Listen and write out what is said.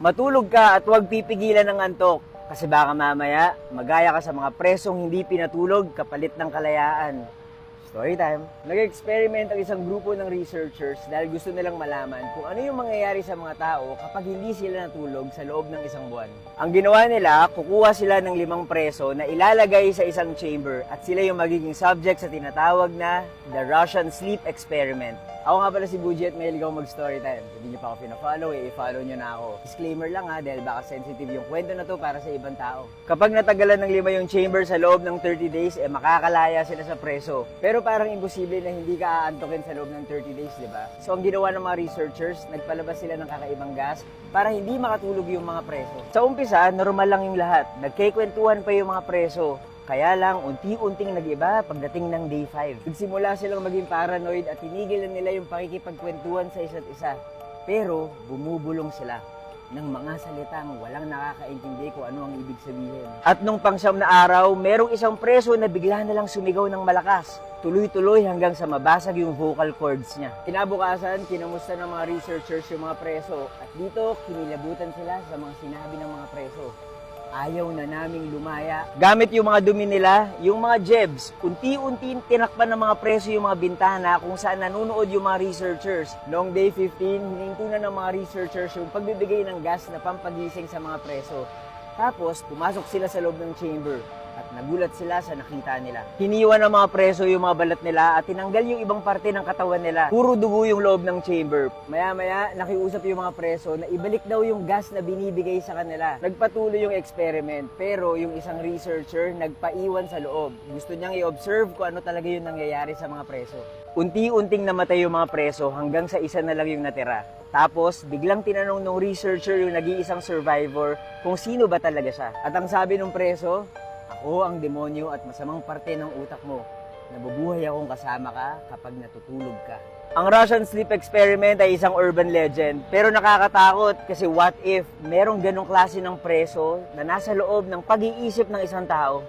Matulog ka at huwag pipigilan ng antok. Kasi baka mamaya, magaya ka sa mga presong hindi pinatulog kapalit ng kalayaan. Story time. Nag-experiment ang isang grupo ng researchers dahil gusto nilang malaman kung ano yung mangyayari sa mga tao kapag hindi sila natulog sa loob ng isang buwan. Ang ginawa nila, kukuha sila ng 5 preso na ilalagay sa isang chamber at sila yung magiging subject sa tinatawag na The Russian Sleep Experiment. Ako nga pala si Buji at mahilig ako mag-story time. Hindi nyo pa ako pina-follow, i-follow nyo na ako. Disclaimer lang ha, dahil baka sensitive yung kwento na to para sa ibang tao. Kapag natagalan ng 5 yung chamber sa loob ng 30 days, makakalaya sila sa preso. Pero parang imposible na hindi ka aantukin sa loob ng 30 days, di ba? So ang ginawa ng mga researchers, nagpalabas sila ng kakaibang gas para hindi makatulog yung mga preso. Sa umpisa, normal lang yung lahat. Nagkikwentuhan pa yung mga preso. Kaya lang, unti-unting nag-iba pagdating ng day 5. Nagsimula silang maging paranoid at tinigil na nila yung pakikipagkwentuhan sa isa't isa. Pero, bumubulong sila ng mga salitang walang nakakaintindi kung ano ang ibig sabihin. At nung pang-9 na araw, merong isang preso na bigla na lang sumigaw ng malakas. Tuloy-tuloy hanggang sa mabasag yung vocal cords niya. Kinabukasan, kinamusta ng mga researchers yung mga preso. At dito, kinilabutan sila sa mga sinabi ng mga preso. Ayaw na naming lumaya. Gamit yung mga dumi nila, yung mga jebs, unti-unti tinakpan ng mga preso yung mga bintana kung saan nanonood yung mga researchers. Noong day 15, hininto na ng mga researchers yung pagbibigay ng gas na pampagising sa mga preso. Tapos, pumasok sila sa loob ng chamber at nagulat sila sa nakita nila. Hiniwan ng mga preso yung mga balat nila at tinanggal yung ibang parte ng katawan nila. Puro dugo yung loob ng chamber. Maya-maya, nakiusap yung mga preso na ibalik daw yung gas na binibigay sa kanila. Nagpatuloy yung experiment, pero yung isang researcher nagpaiwan sa loob. Gusto niyang i-observe kung ano talaga yung nangyayari sa mga preso. Unti-unting namatay yung mga preso hanggang sa isa na lang yung natira. Tapos, biglang tinanong ng researcher yung nag-iisang survivor kung sino ba talaga siya. At ang sabi ng preso, ako ang demonyo at masamang parte ng utak mo. Nabubuhay akong kasama ka kapag natutulog ka. Ang Russian Sleep Experiment ay isang urban legend, pero nakakatakot kasi what if merong ganong klase ng preso na nasa loob ng pag-iisip ng isang tao?